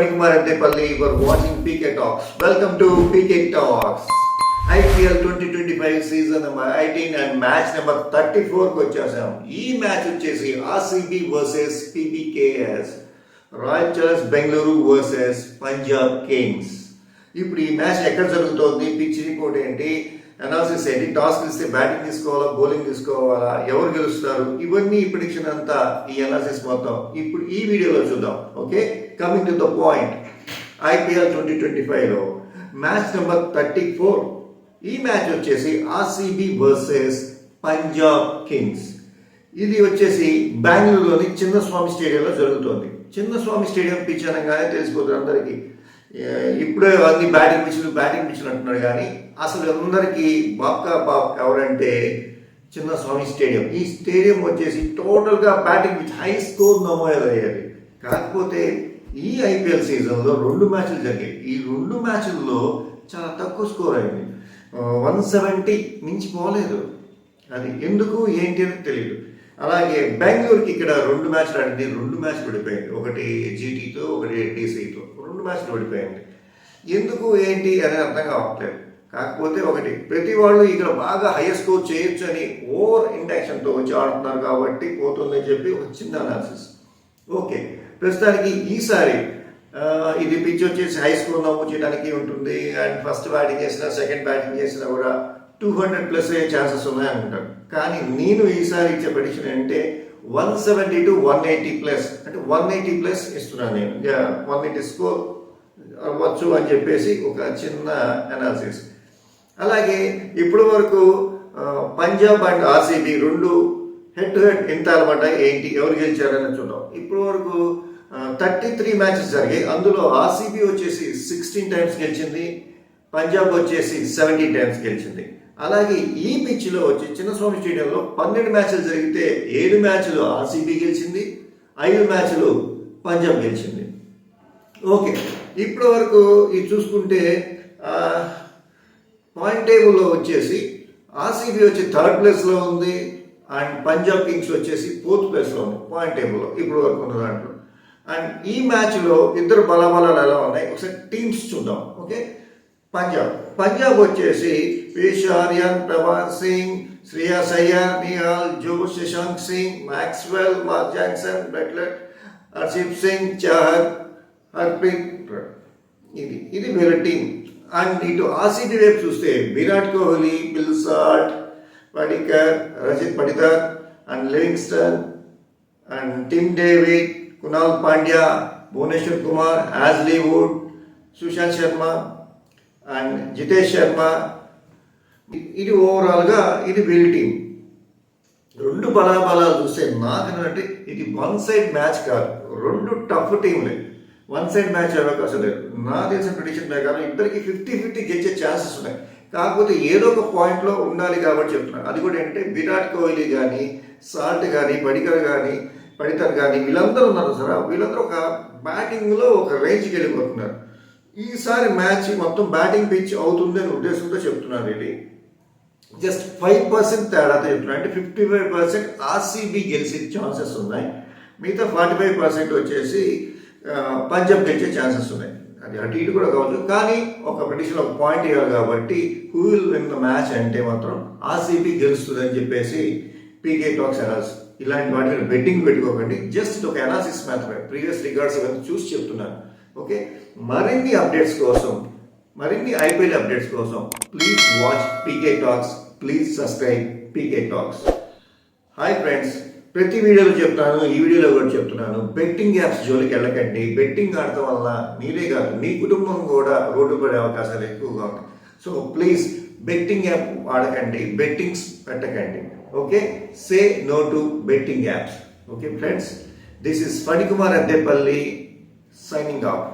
Fanikumar Addepalli. You are watching PK Talks. Welcome to PK Talks. IPL 2025 season number 18 and match number 34కి వచ్చేసాం. ఈ match వచ్చేసి RCB versus PBKS, Royal Challengers Bengaluru versus Punjab Kings. ఇప్పుడు ఈ match ఎక్కడ జరుగుతోంది, pitch report ఏంటి, analysis ఏంటి, టాస్ ఇస్తే బ్యాటింగ్ తీసుకోవాలా, బౌలింగ్ తీసుకోవాలా, ఎవరు గెలుస్తారు, ఇవన్నీ ఈ ప్రిడిక్షన్ అంతా, ఈ అనాలిసిస్ మొత్తం ఇప్పుడు ఈ వీడియోలో చూద్దాం. Okay, coming to the point. IPL 2025లో మ్యాచ్ నెంబర్ 34. ఈ మ్యాచ్ వచ్చేసి ఆర్సీబీ వర్సెస్ పంజాబ్ కింగ్స్. ఇది వచ్చేసి బెంగళూరులోని చిన్నస్వామి స్టేడియంలో జరుగుతుంది. చిన్నస్వామి స్టేడియం పిచ్ అనగానే తెలిసిపోతుంది అందరికీ. ఇప్పుడే అన్ని బ్యాటింగ్ పిచ్లు అంటున్నారు, కానీ అసలు అందరికీ బాబ్ ఎవరంటే చిన్నస్వామి స్టేడియం. ఈ స్టేడియం వచ్చేసి టోటల్గా బ్యాటింగ్ పిచ్, హై స్కోర్ నమోదయ్యేది. కాకపోతే ఈ ఐపీఎల్ సీజన్లో 2 మ్యాచ్లు జరిగాయి. ఈ 2 మ్యాచ్ల్లో చాలా తక్కువ స్కోర్ అయింది. 170 మించిపోలేదు. అది ఎందుకు ఏంటి అని తెలియదు. అలాగే బెంగళూరుకి ఇక్కడ 2 మ్యాచ్లు ఆడింది, 2 మ్యాచ్లు ఓడిపోయింది. ఒకటి జీటీతో, ఒకటి టీసీతో, 2 మ్యాచ్లు ఓడిపోయింది. ఎందుకు ఏంటి అని అర్థం కావట్లేదు. కాకపోతే ఒకటి, ప్రతి వాళ్ళు ఇక్కడ బాగా హైయర్ స్కోర్ చేయొచ్చు అని ఓవర్ ఇంటెన్షన్తో వచ్చి ఆడుతున్నారు కాబట్టి పోతుందని చెప్పి ఒక చిన్న అనాలిసిస్. ఓకే, ప్రస్తుతానికి ఈసారి ఇది పిచ్ వచ్చేసి హై స్కోర్ నమోదు చేయడానికి ఉంటుంది. అండ్ ఫస్ట్ బ్యాటింగ్ చేసినా, సెకండ్ బ్యాటింగ్ చేసినా కూడా 200+ అయ్యే ఛాన్సెస్ ఉన్నాయనుకుంటారు. కానీ నేను ఈసారి ఇచ్చే ప్రెడిక్షన్ అంటే 170 to 180+, అంటే 180+ ఇస్తున్నాను నేను. 180 స్కోర్ అవ్వచ్చు అని చెప్పేసి ఒక చిన్న అనాలిసిస్. అలాగే ఇప్పటి వరకు Punjab and RCB 2 head to head ఎంత అనమాట, ఏంటి, ఎవరు గెలిచారని చూద్దాం. ఇప్పటి వరకు 33 మ్యాచెస్ జరిగాయి. అందులో ఆర్సీబీ వచ్చేసి 16 టైమ్స్ గెలిచింది, పంజాబ్ వచ్చేసి 17 టైమ్స్ గెలిచింది. అలాగే ఈ పిచ్లో వచ్చి చిన్నస్వామి స్టేడియంలో 12 మ్యాచ్లు జరిగితే 7 మ్యాచ్లు ఆర్సీబీ గెలిచింది, 5 మ్యాచ్లు పంజాబ్ గెలిచింది. ఓకే, ఇప్పటి వరకు ఇది చూసుకుంటే పాయింట్ టేబుల్లో వచ్చేసి ఆర్సీబీ వచ్చి 3rd ప్లేస్లో ఉంది అండ్ పంజాబ్ కింగ్స్ వచ్చేసి 4th ప్లేస్లో ఉంది పాయింట్ టేబుల్లో ఇప్పుడు వరకు ఉన్న దాంట్లో. అండ్ ఈ మ్యాచ్లో ఇద్దరు బలాబలాలు ఎలా ఉన్నాయి ఒకసారి టీమ్స్ చూద్దాం. ఓకే, పంజాబ్ వచ్చేసి పేషారియన్, Prabhas Singh, Shreyas Iyer, Nihal, Josh, Shashank Singh, Maxwell, Marco Jansen, Buttler, Arshdeep Singh, Chahar, Harpreet. ఇది వీళ్ళ టీం. అండ్ ఇటు ఆర్సీబీ వైపు చూస్తే Virat Kohli, Phil Salt, Padikkal, Rajat Patidar and Livingstone and Tim David, Krunal Pandya, Bhuvneshwar Kumar, Hazlewood, Sushant Sharma and Jitesh Sharma. ఇది ఓవరాల్గా ఇది వీళ్ళ టీం. 2 బలాబలాలు చూస్తే నాకంటే ఇది 1 సైడ్ మ్యాచ్ కాదు, 2 టఫ్ టీంలే. 1 సైడ్ మ్యాచ్ అవకాశం లేదు. నా తెలిసిన ప్రిడిక్షన్ ప్రకారం ఇద్దరికి 50-50 గెలిచే ఛాన్సెస్ ఉన్నాయి. కాకపోతే ఏదో ఒక పాయింట్లో ఉండాలి కాబట్టి చెప్తున్నాను. అది కూడా ఏంటంటే విరాట్ కోహ్లీ కానీ, సాల్ట్ కానీ, పడితర్ కానీ వీళ్ళందరూ ఉన్నారు సార్. వీళ్ళందరూ ఒక బ్యాటింగ్లో ఒక రేంజ్కి వెళ్ళిపోతున్నారు. ఈసారి మ్యాచ్ మొత్తం బ్యాటింగ్ పిచ్ అవుతుంది అనే ఉద్దేశంతో చెప్తున్నారు. ఇది జస్ట్ 5% తేడాతో చెప్తున్నారు. అంటే 55% ఆర్సీబీ గెలిచే ఛాన్సెస్ ఉన్నాయి, మిగతా 45% వచ్చేసి పంజాబ్ గెలిచే ఛాన్సెస్ ఉన్నాయి. అది అటు ఇటు కూడా కావచ్చు, కానీ ఒక ప్రెడిక్షన్ ఒక పాయింట్ ఇవ్వాలి కాబట్టి who will win the match అంటే మాత్రం ఆర్సీబీ గెలుస్తుంది అని చెప్పేసి పీకే టాక్స్ అనాలిసిస్. ఇలాంటి వాటిని బెట్టింగ్ పెట్టుకోకండి, జస్ట్ ఒక అనాలిసిస్ మాత్రమే. ప్రీవియస్ రికార్డ్స్ ఇవన్నీ చూసి చెప్తున్నాను. ఓకే, మరిన్ని అప్డేట్స్ కోసం, మరిన్ని ఐపీఎల్ అప్డేట్స్ కోసం please watch PK talks, please subscribe PK talks. Hi friends, ప్రతి వీడియోలో చెప్తాను, ఈ వీడియోలో కూడా చెప్తున్నాను, బెట్టింగ్ యాప్స్ జోలికి వెళ్ళకండి. బెట్టింగ్ ఆడటం వల్ల మీరే కాదు మీ కుటుంబం కూడా రోడ్డు పడే అవకాశాలు ఎక్కువగా ఉన్నాయి. సో ప్లీజ్ బెట్టింగ్ యాప్ వాడకండి, బెట్టింగ్స్ పెట్టకండి. Okay, say no to betting apps. Okay friends, this is Fanikumar Addepalli signing off.